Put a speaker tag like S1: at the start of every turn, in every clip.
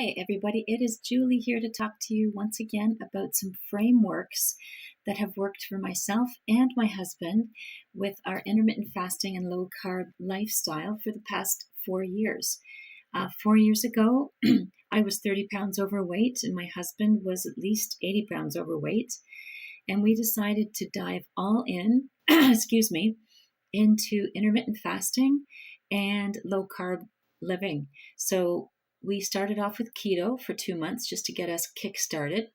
S1: Hey everybody, it is Julie here to talk to you once again about some frameworks that have worked for myself and my husband with our intermittent fasting and low carb lifestyle for the past 4 years. 4 years ago, I was 30 pounds overweight and my husband was at least 80 pounds overweight. And we decided to dive all in, excuse me, into intermittent fasting and low carb living. So we started off with keto for 2 months just to get us kick-started.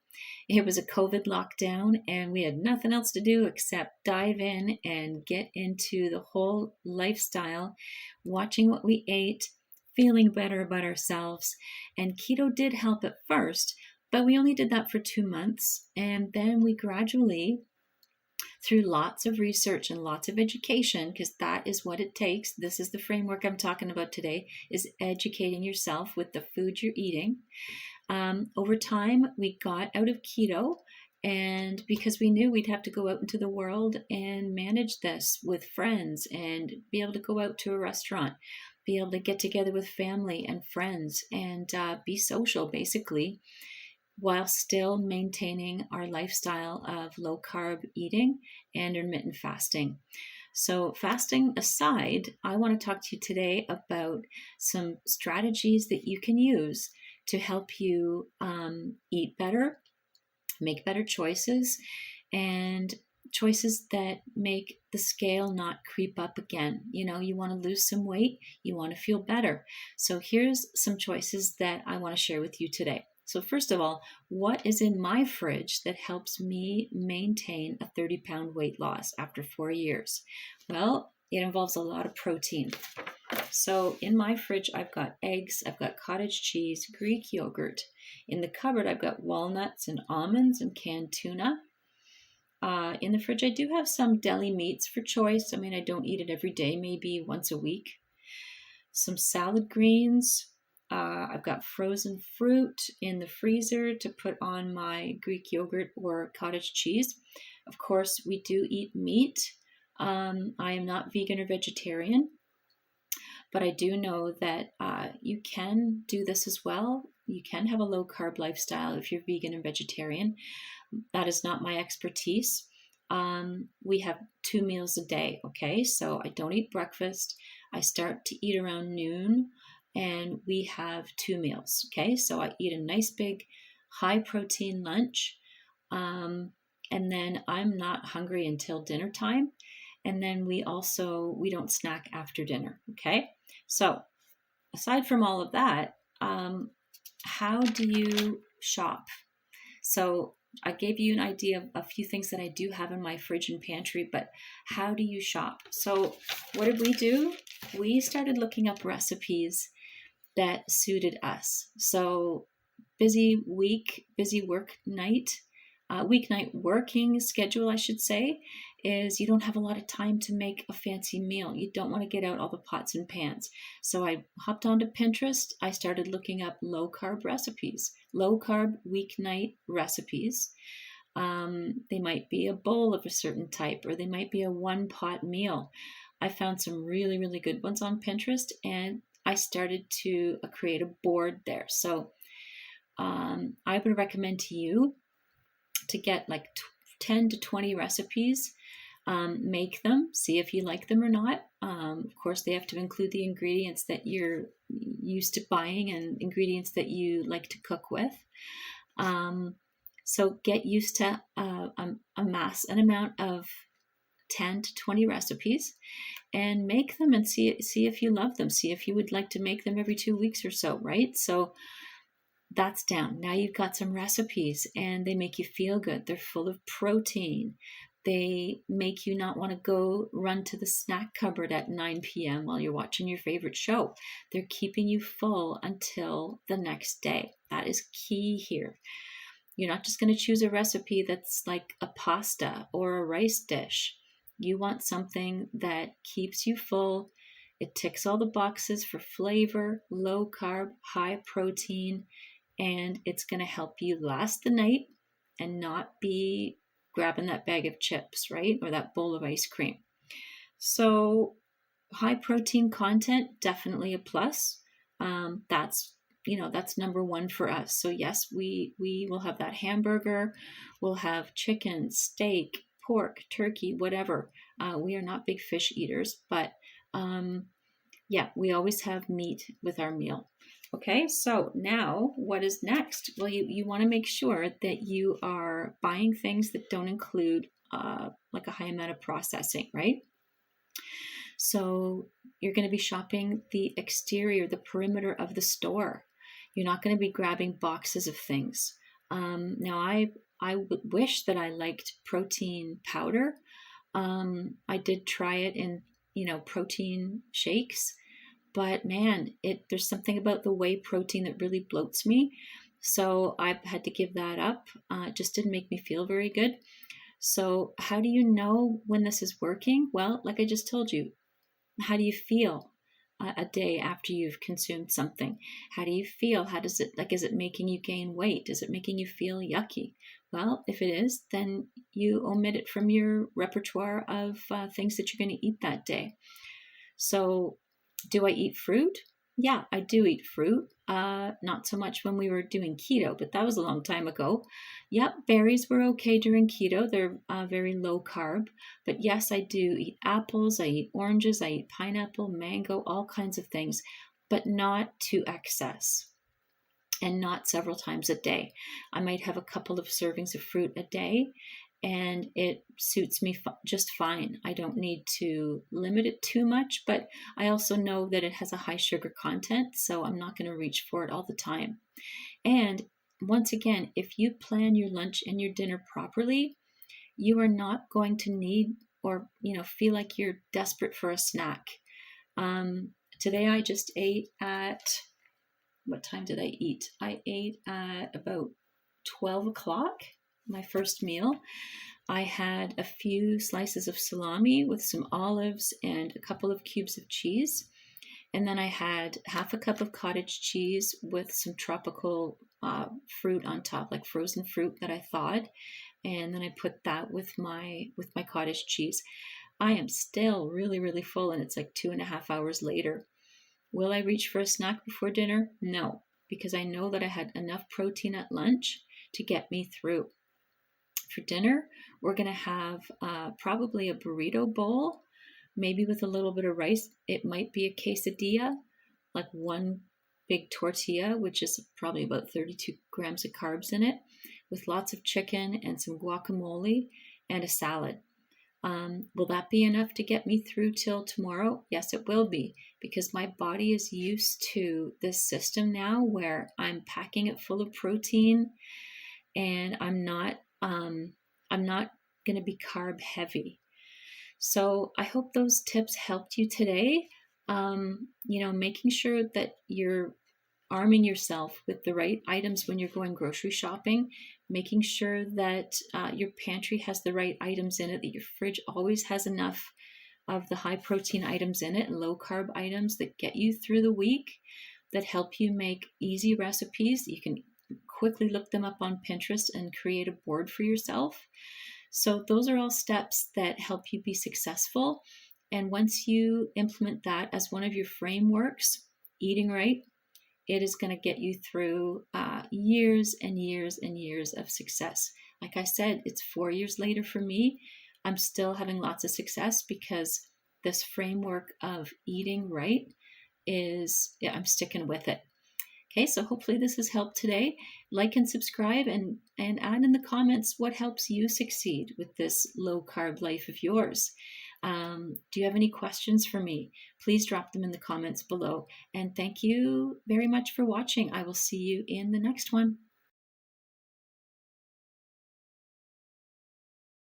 S1: It was a COVID lockdown and we had nothing else to do except dive in and get into the whole lifestyle, watching what we ate, feeling better about ourselves. And keto did help at first, but we only did that for 2 months. And then we gradually, through lots of research and lots of education, because that is what it takes. This is the framework I'm talking about today, is educating yourself with the food you're eating. Over time, we got out of keto, and because we knew we'd have to go out into the world and manage this with friends and be able to go out to a restaurant, be able to get together with family and friends and be social, basically, while still maintaining our lifestyle of low carb eating and intermittent fasting. So fasting aside, I want to talk to you today about some strategies that you can use to help you eat better, make better choices, and choices that make the scale not creep up again. You want to lose some weight, you want to feel better. So here's some choices that I want to share with you today. So first of all, what is in my fridge that helps me maintain a 30-pound weight loss after 4 years? Well, it involves a lot of protein. So in my fridge, I've got eggs, I've got cottage cheese, Greek yogurt. In the cupboard, I've got walnuts and almonds and canned tuna. In the fridge, I do have some deli meats for choice. I don't eat it every day, maybe once a week. Some salad greens. I've got frozen fruit in the freezer to put on my Greek yogurt or cottage cheese. Of course, we do eat meat. I am not vegan or vegetarian, but I do know that you can do this as well. You can have a low carb lifestyle if you're vegan and vegetarian. That is not my expertise. We have 2 meals a day, okay? So I don't eat breakfast. I start to eat around noon. And we have 2 meals, okay? So I eat a nice big high protein lunch. And then I'm not hungry until dinner time. And then we don't snack after dinner, okay? So aside from all of that, how do you shop? So I gave you an idea of a few things that I do have in my fridge and pantry, but how do you shop? So what did we do? We started looking up recipes that suited us. So busy weeknight working schedule, I should say, is you don't have a lot of time to make a fancy meal. You don't want to get out all the pots and pans. So I hopped onto Pinterest. I started looking up low carb recipes, low carb weeknight recipes. They might be a bowl of a certain type, or they might be a 1-pot meal. I found some really, really good ones on Pinterest, and I started to create a board there. So I would recommend to you to get like 10 to 20 recipes, make them, see if you like them or not. Of course, they have to include the ingredients that you're used to buying and ingredients that you like to cook with. So get used to amass an amount of 10 to 20 recipes and make them and see if you love them. See if you would like to make them every 2 weeks or so, right? So that's down. Now you've got some recipes and they make you feel good. They're full of protein. They make you not want to go run to the snack cupboard at 9 p.m. while you're watching your favorite show. They're keeping you full until the next day. That is key here. You're not just going to choose a recipe that's like a pasta or a rice dish. You want something that keeps you full. It ticks all the boxes for flavor, low carb, high protein, and it's going to help you last the night and not be grabbing that bag of chips, right? Or that bowl of ice cream. So high protein content, definitely a plus. That's that's number one for us. So yes, we will have that hamburger. We'll have chicken, steak, pork, turkey, whatever. We are not big fish eaters, but yeah, we always have meat with our meal. Okay, so now what is next? Well, you want to make sure that you are buying things that don't include like a high amount of processing, right? So you're going to be shopping the exterior, the perimeter of the store. You're not going to be grabbing boxes of things. Now, I would wish that I liked protein powder. I did try it in, protein shakes, but man, there's something about the whey protein that really bloats me. So I've had to give that up. It just didn't make me feel very good. So how do you know when this is working? Well, like I just told you, how do you feel a day after you've consumed something? How do you feel? How does it, is it making you gain weight? Is it making you feel yucky? Well, if it is, then you omit it from your repertoire of things that you're going to eat that day. So do I eat fruit? Yeah, I do eat fruit. Not so much when we were doing keto, but that was a long time ago. Yep, berries were okay during keto. They're very low carb. But yes, I do eat apples, I eat oranges, I eat pineapple, mango, all kinds of things, but not to excess and not several times a day. I might have a couple of servings of fruit a day, and it suits me just fine. I don't need to limit it too much, but I also know that it has a high sugar content, so I'm not going to reach for it all the time. And once again, if you plan your lunch and your dinner properly, you are not going to need or feel like you're desperate for a snack. Today I just ate at, what time did I eat? I ate at about 12 o'clock, my first meal. I had a few slices of salami with some olives and a couple of cubes of cheese. And then I had half a cup of cottage cheese with some tropical fruit on top, like frozen fruit that I thawed. And then I put that with my cottage cheese. I am still really, really full, and it's like 2.5 hours later. Will I reach for a snack before dinner? No, because I know that I had enough protein at lunch to get me through. For dinner, we're going to have probably a burrito bowl, maybe with a little bit of rice. It might be a quesadilla, like one big tortilla, which is probably about 32 grams of carbs in it, with lots of chicken and some guacamole and a salad. Will that be enough to get me through till tomorrow? Yes, it will be, because my body is used to this system now where I'm packing it full of protein, and I'm not going to be carb heavy. So I hope those tips helped you today. Making sure that you're arming yourself with the right items when you're going grocery shopping, making sure that your pantry has the right items in it, that your fridge always has enough of the high protein items in it and low carb items that get you through the week, that help you make easy recipes. You can quickly look them up on Pinterest and create a board for yourself. So those are all steps that help you be successful. And once you implement that as one of your frameworks, eating right, it is going to get you through years and years and years of success. Like I said, it's 4 years later for me. I'm still having lots of success because this framework of eating right I'm sticking with it. Okay, so hopefully this has helped today. Like and subscribe, and add in the comments what helps you succeed with this low carb life of yours. Do you have any questions for me? Please drop them in the comments below. And thank you very much for watching. I will see you in the next one.